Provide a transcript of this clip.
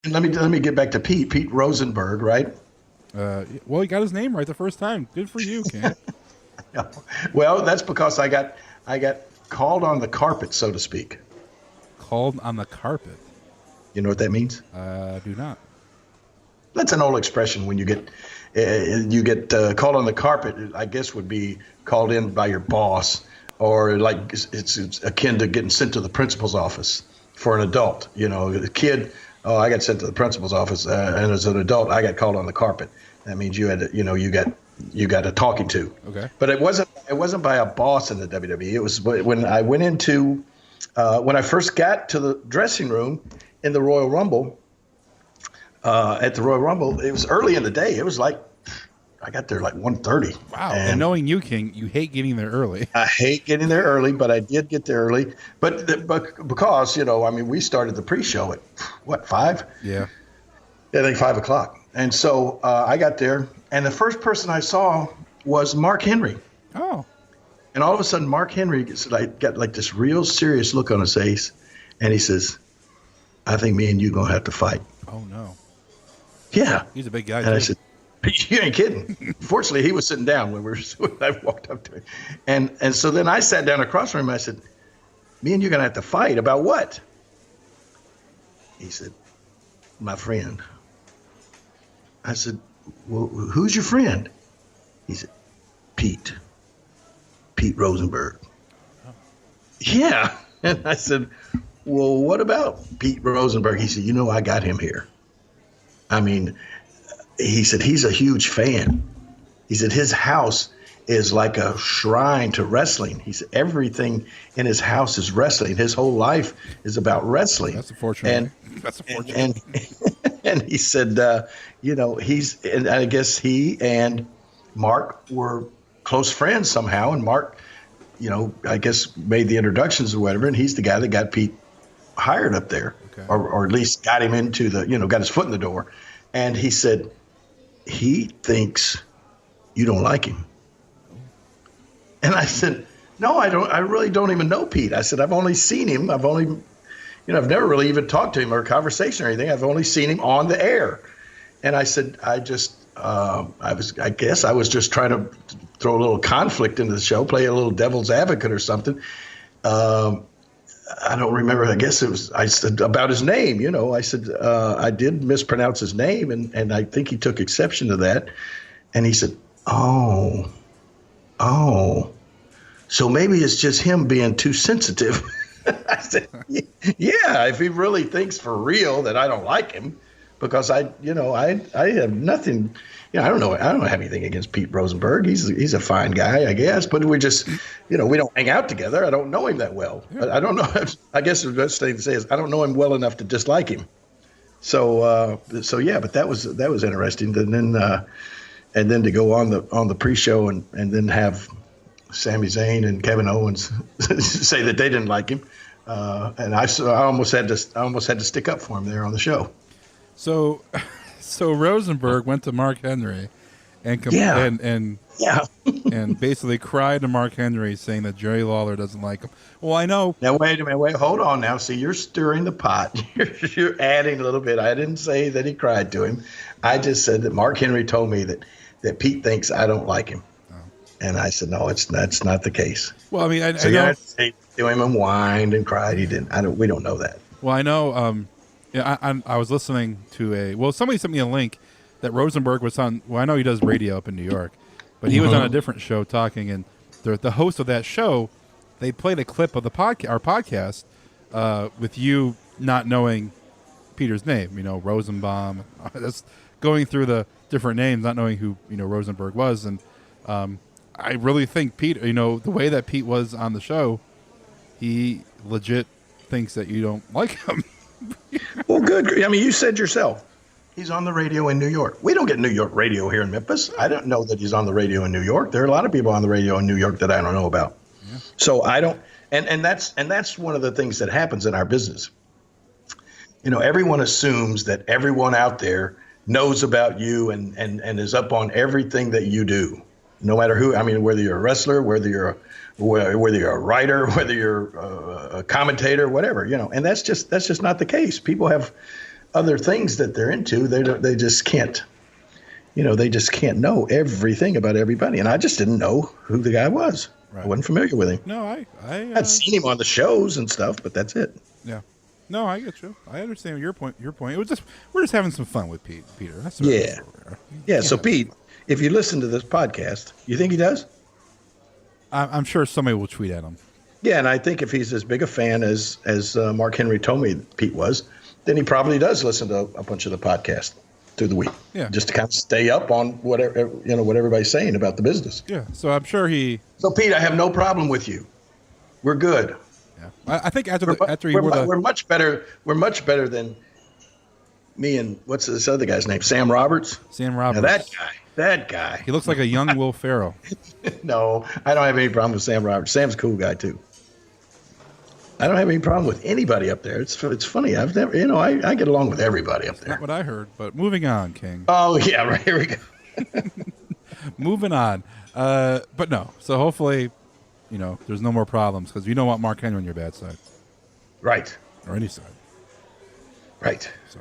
And let me get back to Pete Rosenberg, right? Well, he got his name right the first time. Good for you, Ken. Well, that's because I got called on the carpet, so to speak. Called on the carpet. You know what that means? Do not. That's an old expression when you get called on the carpet. I guess would be called in by your boss, or like it's akin to getting sent to the principal's office for an adult. A kid. Oh, I got sent to the principal's office, and as an adult, I got called on the carpet. That means you got a talking to. Okay. But it wasn't by a boss in the WWE. It was when I went into when I first got to the dressing room in the Royal Rumble. At the Royal Rumble, it was early in the day. It was like I got there like 1:30. Wow. And knowing you, King, you hate getting there early. I hate getting there early, but I did get there early. But because we started the pre-show at what 5? Yeah. I think 5 o'clock. And so I got there, and the first person I saw was Mark Henry. Oh. And all of a sudden, Mark Henry got like this real serious look on his face, and he says, "I think me and you gonna have to fight." Oh no. Yeah. He's a big guy. And too. I said, "You ain't kidding." Fortunately, he was sitting down when I walked up to him, and so then I sat down across from him. I said, "Me and you gonna have to fight about what?" He said, "My friend." I said, "Well, who's your friend?" He said, "Pete Rosenberg." Oh. Yeah. And I said, "Well, what about Pete Rosenberg?" He said, "I got him here. I mean," he said, "he's a huge fan." He said, "His house is like a shrine to wrestling." He said, "Everything in his house is wrestling. His whole life is about wrestling." That's unfortunate. That's unfortunate. And he said, and I guess he and Mark were close friends somehow. And Mark, I guess made the introductions or whatever. And he's the guy that got Pete hired up there, Okay. or at least got him into got his foot in the door. And he said, he thinks you don't like him. And I said, "No, I don't. I really don't even know Pete." I said, "I've only seen him. I've never really even talked to him or conversation or anything. I've only seen him on the air." And I said, I guess I was just trying to throw a little conflict into the show, play a little devil's advocate or something. I don't remember. I guess I said about his name, I said, I did mispronounce his name. And I think he took exception to that. And he said, oh, so maybe it's just him being too sensitive. I said, "Yeah, if he really thinks for real that I don't like him, because I have nothing, I don't know, I don't have anything against Pete Rosenberg. He's a fine guy, I guess, but we just, we don't hang out together. I don't know him that well. I don't know. I guess the best thing to say is I don't know him well enough to dislike him. So yeah, but that was interesting. And then to go on the pre-show and then have Sami Zayn and Kevin Owens say that they didn't like him, and I almost had to stick up for him there on the show. So Rosenberg went to Mark Henry and and basically cried to Mark Henry saying that Jerry Lawler doesn't like him. Well, I know. Now wait a minute, hold on now. See, you're stirring the pot. You're adding a little bit. I didn't say that he cried to him. I just said that Mark Henry told me that Pete thinks I don't like him. And I said, "No, that's not the case." Well, I mean, I so know. I say to him and whined and cried. He didn't. We don't know that. Well, I know. I was listening to somebody sent me a link that Rosenberg was on. Well, I know he does radio up in New York, but he was on a different show talking, and the host of that show, they played a clip of our podcast, with you not knowing Peter's name. Rosenbaum. That's going through the different names, not knowing who Rosenberg was, and I really think Pete, the way that Pete was on the show, he legit thinks that you don't like him. Well, good. I mean, you said yourself, he's on the radio in New York. We don't get New York radio here in Memphis. I don't know that he's on the radio in New York. There are a lot of people on the radio in New York that I don't know about. Yeah. So I don't, and that's one of the things that happens in our business. Everyone assumes that everyone out there knows about you and is up on everything that you do. No matter who, whether you're a wrestler, whether you're a writer, whether you're a commentator, whatever, and that's just not the case. People have other things that they're into. They just can't, they just can't know everything about everybody. And I just didn't know who the guy was. Right. I wasn't familiar with him. No, I'd seen him on the shows and stuff, but that's it. Yeah. No, I get you. I understand your point. It was just we're just having some fun with Peter. That's Yeah. So Pete, if you listen to this podcast, you think he does? I'm sure somebody will tweet at him. Yeah, and I think if he's as big a fan as Mark Henry told me Pete was, then he probably does listen to a bunch of the podcasts through the week. Yeah. Just to kind of stay up on what everybody's saying about the business. Yeah. So I'm sure he. So Pete, I have no problem with you. We're good. Yeah. I think we're much better. We're much better than me and what's this other guy's name? Sam Roberts. Sam Roberts. Now that guy. He looks like a young Will Ferrell. No, I don't have any problem with Sam Roberts. Sam's a cool guy too. I don't have any problem with anybody up there. It's funny. I've never, I get along with everybody up there. Not what I heard, but moving on, King. Oh yeah, right, here we go. Moving on, but no. So hopefully, there's no more problems because you don't want Mark Henry on your bad side, Right. or any side. Right. So